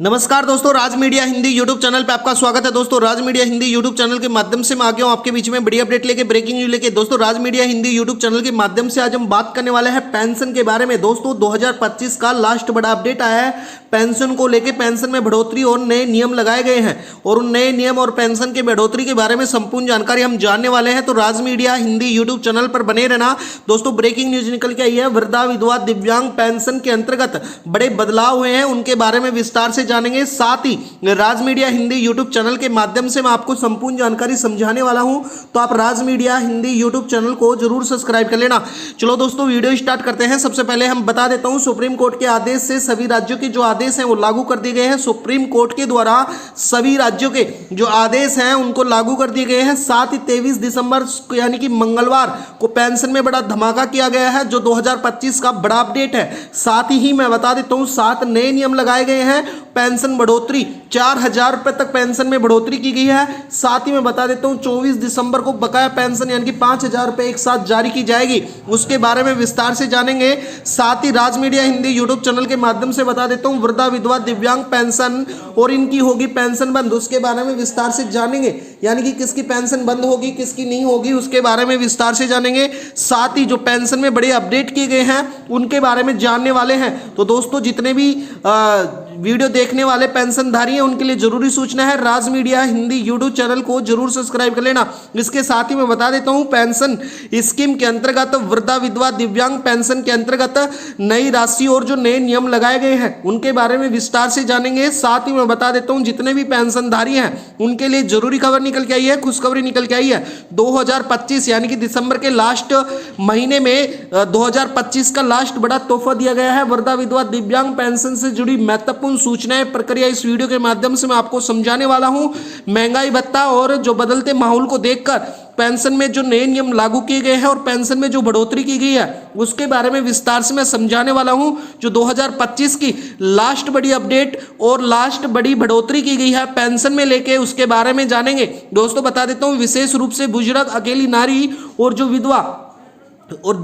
नमस्कार दोस्तों, राज media Hindi YouTube channel पे आपका स्वागत है। दोस्तों राज मीडिया हिंदी यूट्यूब चैनल के माध्यम से मैं आ गया हूं आपके बीच में बड़ी अपडेट लेके, ब्रेकिंग न्यूज लेके। दोस्तों राज मीडिया हिंदी यूट्यूब चैनल के माध्यम से आज हम बात करने वाले हैं पेंशन के बारे में। दोस्तों 2025 का लास्ट बड़ा अपडेट आया है पेंशन को लेके। पेंशन में बढ़ोतरी और नए नियम लगाए गए हैं और उन नए नियम और पेंशन के बढ़ोतरी के बारे में संपूर्ण जानकारी हम जानने वाले हैं। तो राज मीडिया हिंदी यूट्यूब चैनल पर बने रहना। दोस्तों ब्रेकिंग न्यूज निकल के आई है, वृद्धा विधवा दिव्यांग पेंशन के अंतर्गत बड़े बदलाव हुए हैं, उनके बारे में विस्तार से जानेंगे। साथ ही राज मीडिया हिंदी यूट्यूब चैनल के माध्यम से मैं आपको संपूर्ण जानकारी समझाने वाला हूं, तो आप राज मीडिया हिंदी यूट्यूब चैनल को जरूर सब्सक्राइब कर लेना। चलो दोस्तों वीडियो स्टार्ट करते हैं। सबसे पहले हम बता देता हूं, सुप्रीम कोर्ट के आदेश से सभी राज्यों के जो आदेश हैं वो लागू कर दिए गए हैं। सुप्रीम कोर्ट के द्वारा सभी राज्यों के जो आदेश हैं उनको लागू कर दिए गए हैं। साथ ही 23 दिसंबर यानी कि मंगलवार को पेंशन में बड़ा धमाका किया गया है, जो 2025 का बड़ा अपडेट है। साथ ही मैं बता देता हूं 7 नए नियम लगाए गए हैं। पेंशन बढ़ोतरी 4000 रुपए तक पेंशन में बढ़ोतरी की गई है। साथ ही मैं बता देता हूं 24 दिसंबर को बकाया पेंशन यानी कि 5000 रुपए एक साथ जारी की जाएगी, उसके बारे में विस्तार से जानेंगे। साथ ही राज मीडिया हिंदी यूट्यूब चैनल के माध्यम से बता देता हूं वृद्धा विधवा दिव्यांग पेंशन और इनकी होगी पेंशन बंद, उसके बारे में विस्तार से जानेंगे। यानी कि किसकी पेंशन बंद होगी किसकी नहीं होगी उसके बारे में विस्तार से जानेंगे। साथ ही जो पेंशन में बड़े अपडेट किए गए हैं उनके बारे में जानने वाले हैं। तो दोस्तों जितने भी वीडियो देखने वाले पेंशनधारी हैं उनके लिए जरूरी सूचना है, राज मीडिया हिंदी यूट्यूब चैनल को जरूर सब्सक्राइब कर लेना। इसके साथ ही मैं बता देता हूं पेंशन स्कीम के अंतर्गत वृद्धा विधवा दिव्यांग पेंशन के अंतर्गत नई राशि और जो नए नियम लगाए गए हैं उनके बारे में विस्तार से जानेंगे। साथ ही मैं बता देता हूं जितने भी पेंशनधारी हैं उनके लिए जरूरी खबर निकल के आई है, खुशखबरी निकल के आई है। 2025 यानी कि दिसंबर के लास्ट महीने में 2025 का लास्ट बड़ा तोहफा दिया गया है। वृद्धा विधवा दिव्यांग पेंशन से जुड़ी महत्वपूर्ण सूचनाएं प्रक्रिया इस वीडियो के माध्यम से मैं आपको समझाने वाला हूं। महंगाई भत्ता और जो बदलते माहौल को देखकर पेंशन में जो नए नियम लागू किए गए हैं और पेंशन में जो बढ़ोतरी की गई है उसके बारे में विस्तार से मैं समझाने वाला हूं। जो 2025 की लास्ट बड़ी अपडेट और लास्ट बड़ी बढ़ोतरी की गई है पेंशन में लेके, उसके बारे में जानेंगे। दोस्तों बता देता हूं विशेष रूप से बुजुर्ग, अकेली नारी और जो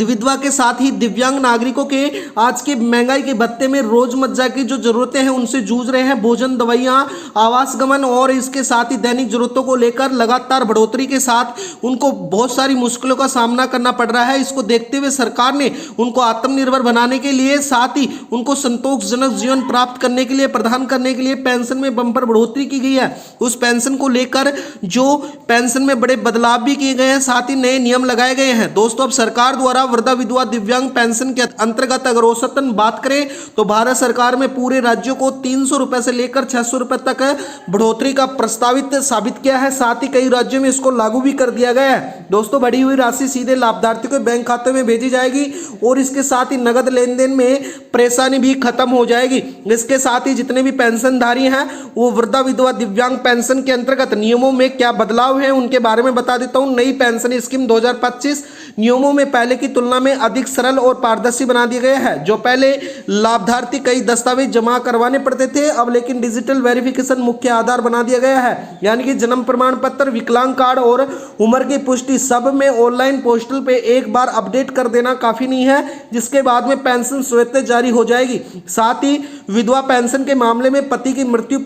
विधवा के साथ ही दिव्यांग नागरिकों के आज के महंगाई के भत्ते में रोजमर्रा की जो जरूरतें हैं उनसे जूझ रहे हैं। भोजन, दवाइयां, आवास गमन और इसके साथ ही दैनिक जरूरतों को लेकर लगातार बढ़ोतरी के साथ उनको बहुत सारी मुश्किलों का सामना करना पड़ रहा है। इसको देखते हुए सरकार ने उनको आत्मनिर्भर बनाने के लिए, साथ ही उनको संतोषजनक जीवन प्राप्त करने के लिए, प्रदान करने के लिए पेंशन में बम्पर बढ़ोतरी की गई है। उस पेंशन को लेकर जो पेंशन में बड़े बदलाव भी किए गए हैं, साथ ही नए नियम लगाए गए हैं। दोस्तों अब सरकार द्वारा वृद्धा विधवा दिव्यांग पेंशन के अंतर्गत अगर औसतन बात करें तो भारत सरकार में पूरे राज्यों को 300 रुपए से लेकर 600 रुपए तक बढ़ोतरी का प्रस्तावित साबित किया है। साथ ही कई राज्यों में इसको लागू भी कर दिया गया है। दोस्तों बढ़ी हुई राशि सीधे लाभार्थियों के बैंक खाते में भेजी जाएगी और इसके साथ ही नगद लेन देन में परेशानी भी खत्म हो जाएगी। इसके साथ ही जितने भी पेंशनधारी हैं वो वृद्धा विधवा दिव्यांग पेंशन के अंतर्गत नियमों में क्या बदलाव है उनके बारे में बता देता हूं। नई पेंशन स्कीम 2025 नियमों में पहले की तुलना में अधिक सरल और पारदर्शी बना दिया गया है। जो पहले लाभार्थी कई दस्तावेज जमा करवाने पड़ते थे, अब लेकिन डिजिटल वेरिफिकेशन मुख्य आधार बना दिया गया है। यानी कि जन्म प्रमाण पत्र, विकलांग कार्ड और उम्र की पुष्टि सब में ऑनलाइन पोर्टल पे एक बार अपडेट कर देना काफी नहीं है, जिसके बाद में पेंशन स्वतः जारी हो जाएगी। साथ ही विधवा पेंशन के मामले में पति की मृत्यु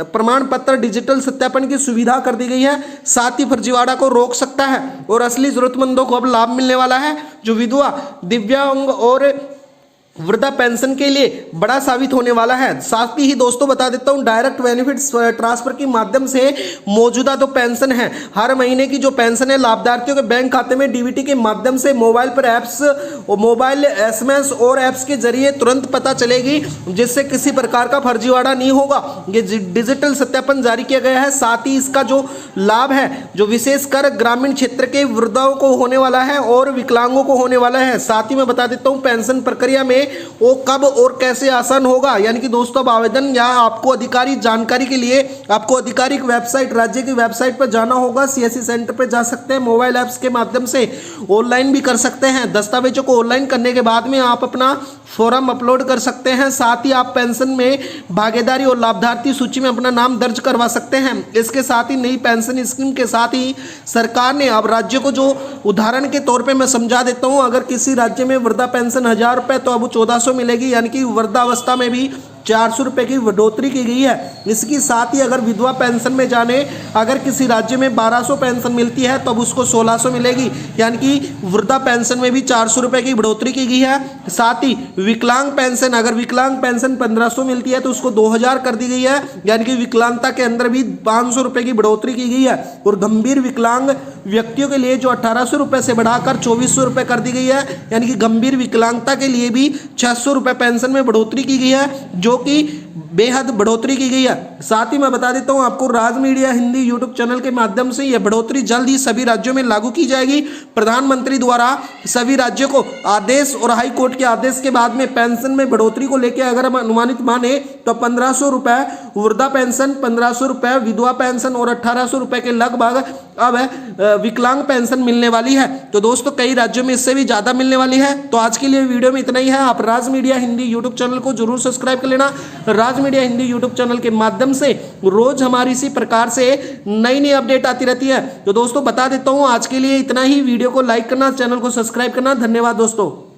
प्रमाण पत्र डिजिटल सत्यापन की सुविधा कर दी गई है। साथ ही फर्जीवाड़ा को रोक सकता है और असली जरूरतमंदों को अब लाभ मिलने वाला है। जो विधवा, दिव्यांग और वृद्धा पेंशन के लिए बड़ा साबित होने वाला है। साथ ही दोस्तों बता देता हूं डायरेक्ट बेनिफिट्स ट्रांसफर के माध्यम से मौजूदा जो पेंशन है, हर महीने की जो पेंशन है लाभार्थियों के बैंक खाते में डीबीटी के माध्यम से मोबाइल पर एप्स और मोबाइल एसएमएस और एप्स के जरिए तुरंत पता चलेगी, जिससे किसी प्रकार का फर्जीवाड़ा नहीं होगा। ये डिजिटल सत्यापन जारी किया गया है। साथ ही इसका जो लाभ है जो विशेषकर ग्रामीण क्षेत्र के वृद्धाओं को होने वाला है और विकलांगों को होने वाला है। साथ ही मैं बता देता हूं पेंशन प्रक्रिया में वो कब और कैसे आसान होगा। यानी कि दोस्तों अब आवेदन या आपको आधिकारिक जानकारी के लिए आपको आधिकारिक वेबसाइट, राज्य की वेबसाइट पर जाना होगा। सीएससी सेंटर पर जा सकते हैं, मोबाइल ऐप्स के माध्यम से ऑनलाइन भी कर सकते हैं। दस्तावेजों को ऑनलाइन करने के बाद में आप अपना फॉर्म अपलोड कर सकते हैं। साथ ही आप पेंशन में भागीदारी और लाभार्थी सूची में अपना नाम दर्ज करवा सकते हैं। इसके साथ ही नई पेंशन स्कीम के साथ ही सरकार ने अब राज्यों को, जो उदाहरण के तौर पे मैं समझा देता हूं, अगर किसी राज्य में वृद्धा पेंशन 1000 रुपये तो अब 1400 मिलेगी, यानी कि वृद्धावस्था में भी 400 रुपये की बढ़ोतरी की गई है। इसके साथ ही अगर विधवा पेंशन में जाने अगर किसी राज्य में 1200 पेंशन मिलती है तब उसको 1600 मिलेगी, यानी कि वृद्धा पेंशन में भी 400 रुपये की बढ़ोतरी की गई है। साथ ही विकलांग पेंशन, अगर विकलांग पेंशन 1500 मिलती है तो उसको 2000 कर दी गई है, यानी कि विकलांगता के अंदर भी 500 रुपये की बढ़ोतरी की गई है। और गंभीर विकलांग व्यक्तियों के लिए जो 1800 रुपये से बढ़ाकर 2400 रुपये कर दी गई है, यानी कि गंभीर विकलांगता के लिए भी 600 रुपये पेंशन में बढ़ोतरी की गई है, जो कि बेहद बढ़ोतरी की गई है। साथ ही मैं बता देता हूं आपको, राज मीडिया हिंदी यूट्यूब चैनल के माध्यम से यह बढ़ोतरी जल्द ही सभी राज्यों में लागू की जाएगी। प्रधानमंत्री द्वारा सभी राज्यों को आदेश और हाई कोर्ट के आदेश के बाद में पेंशन में बढ़ोतरी को लेकर अगर हम अनुमानित माने तो 1500 रुपये वृद्धा पेंशन, 1500 रुपये विधवा पेंशन और 1800 रुपये के लगभग अब विकलांग पेंशन मिलने वाली है। तो दोस्तों कई राज्यों में इससे भी ज़्यादा मिलने वाली है। तो आज के लिए वीडियो में इतना ही है। आप राज मीडिया हिंदी यूट्यूब चैनल को जरूर सब्सक्राइब कर लेना। राज मीडिया हिंदी यूट्यूब चैनल के माध्यम से रोज हमारी इसी प्रकार से नई नई अपडेट आती रहती है। तो दोस्तों बता देता हूँ आज के लिए इतना ही। वीडियो को लाइक करना, चैनल को सब्सक्राइब करना। धन्यवाद दोस्तों।